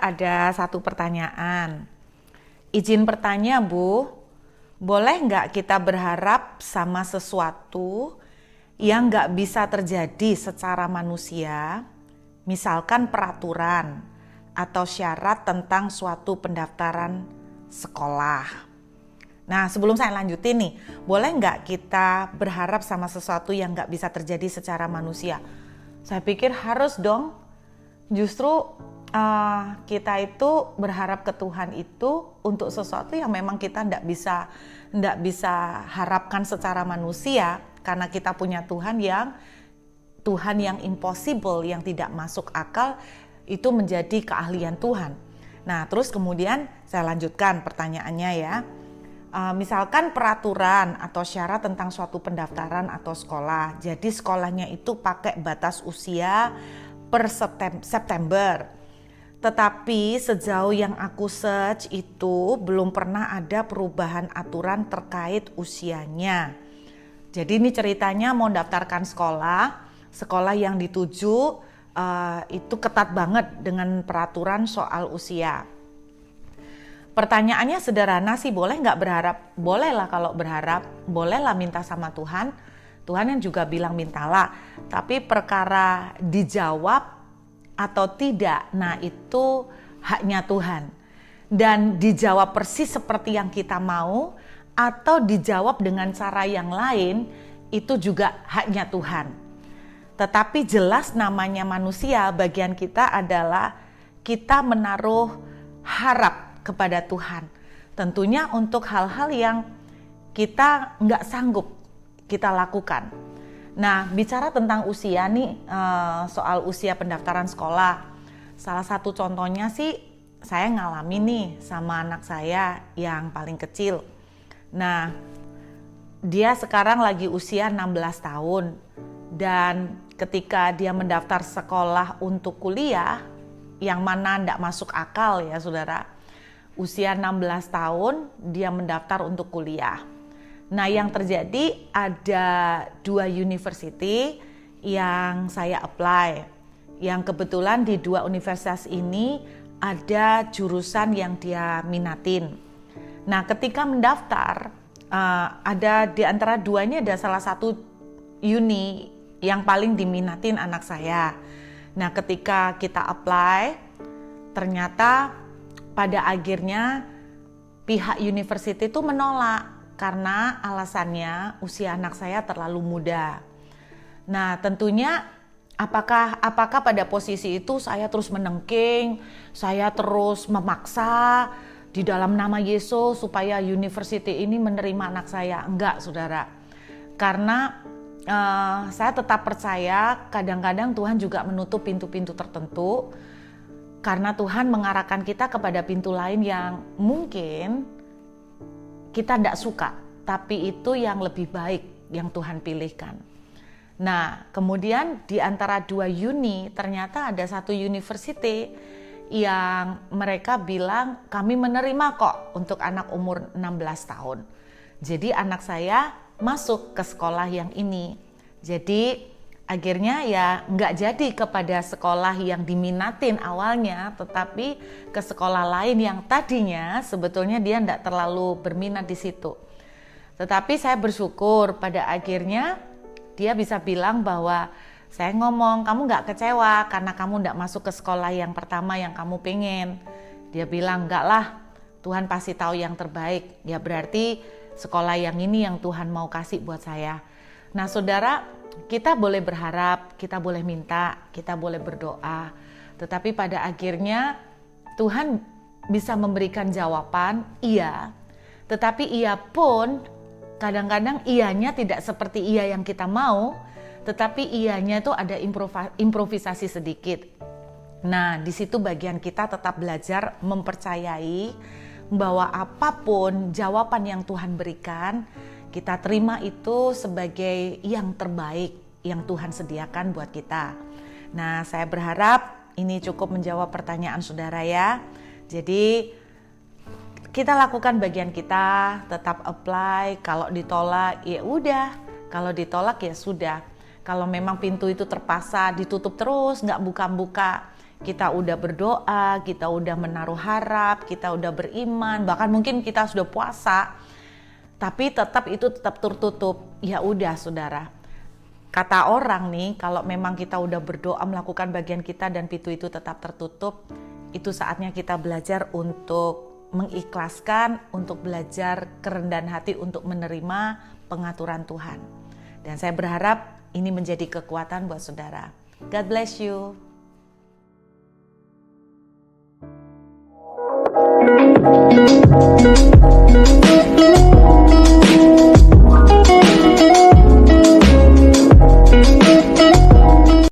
ada satu pertanyaan. Izin bertanya, Bu, boleh nggak kita berharap sama sesuatu yang nggak bisa terjadi secara manusia, misalkan peraturan atau syarat tentang suatu pendaftaran sekolah? Nah, sebelum saya lanjutin nih, boleh nggak kita berharap sama sesuatu yang nggak bisa terjadi secara manusia? Saya pikir harus dong. Justru kita itu berharap ke Tuhan itu untuk sesuatu yang memang kita nggak bisa harapkan secara manusia, karena kita punya Tuhan yang impossible, yang tidak masuk akal, itu menjadi keahlian Tuhan. Nah, terus kemudian saya lanjutkan pertanyaannya ya. Misalkan peraturan atau syarat tentang suatu pendaftaran atau sekolah. Jadi sekolahnya itu pakai batas usia per September. Tetapi sejauh yang aku search itu belum pernah ada perubahan aturan terkait usianya. Jadi ini ceritanya mau daftarkan sekolah yang dituju itu ketat banget dengan peraturan soal usia. Pertanyaannya sederhana sih, boleh nggak berharap? Boleh lah kalau berharap, boleh lah minta sama Tuhan. Tuhan yang juga bilang mintalah, tapi perkara dijawab atau tidak, nah itu haknya Tuhan. Dan dijawab persis seperti yang kita mau atau dijawab dengan cara yang lain, itu juga haknya Tuhan. Tetapi jelas namanya manusia, bagian kita adalah kita menaruh harap kepada Tuhan. Tentunya untuk hal-hal yang kita nggak sanggup kita lakukan. Nah, bicara tentang usia nih, soal usia pendaftaran sekolah. Salah satu contohnya sih, saya ngalamin nih sama anak saya yang paling kecil. Nah, dia sekarang lagi usia 16 tahun. Dan ketika dia mendaftar sekolah untuk kuliah, yang mana nggak masuk akal ya saudara. Usia 16 tahun, dia mendaftar untuk kuliah. Nah, yang terjadi ada 2 university yang saya apply. Yang kebetulan di 2 universitas ini ada jurusan yang dia minatin. Nah, ketika mendaftar, ada di antara 2 ini ada salah satu uni yang paling diminatin anak saya. Nah, ketika kita apply, ternyata pada akhirnya pihak university itu menolak. Karena alasannya usia anak saya terlalu muda. Nah, tentunya apakah pada posisi itu saya terus menengking, saya terus memaksa di dalam nama Yesus supaya university ini menerima anak saya? Enggak, saudara. Karena saya tetap percaya kadang-kadang Tuhan juga menutup pintu-pintu tertentu. Karena Tuhan mengarahkan kita kepada pintu lain yang mungkin kita tidak suka, tapi itu yang lebih baik yang Tuhan pilihkan. Nah, kemudian di antara 2 uni, ternyata ada satu university yang mereka bilang kami menerima kok untuk anak umur 16 tahun. Jadi anak saya masuk ke sekolah yang ini. Jadi akhirnya ya nggak jadi kepada sekolah yang diminatin awalnya, tetapi ke sekolah lain yang tadinya sebetulnya dia nggak terlalu berminat di situ. Tetapi saya bersyukur pada akhirnya dia bisa bilang bahwa saya ngomong, kamu nggak kecewa karena kamu nggak masuk ke sekolah yang pertama yang kamu pengen. Dia bilang, enggak lah, Tuhan pasti tahu yang terbaik. Ya berarti sekolah yang ini yang Tuhan mau kasih buat saya. Nah, saudara, kita boleh berharap, kita boleh minta, kita boleh berdoa. Tetapi pada akhirnya Tuhan bisa memberikan jawaban, iya. Tetapi iya pun kadang-kadang iyanya tidak seperti iya yang kita mau, tetapi iyanya itu ada improvisasi sedikit. Nah, di situ bagian kita tetap belajar mempercayai bahwa apapun jawaban yang Tuhan berikan, kita terima itu sebagai yang terbaik yang Tuhan sediakan buat kita. Nah, saya berharap ini cukup menjawab pertanyaan saudara ya. Jadi kita lakukan bagian kita, tetap apply. Kalau ditolak ya udah, kalau ditolak ya sudah. Kalau memang pintu itu terpaksa ditutup terus, nggak buka-buka, kita udah berdoa, kita udah menaruh harap, kita udah beriman, bahkan mungkin kita sudah puasa, tapi tetap itu tetap tertutup. Ya udah saudara, kata orang nih, kalau memang kita udah berdoa melakukan bagian kita dan pintu itu tetap tertutup, itu saatnya kita belajar untuk mengikhlaskan, untuk belajar kerendahan hati untuk menerima pengaturan Tuhan. Dan saya berharap ini menjadi kekuatan buat saudara. God bless you.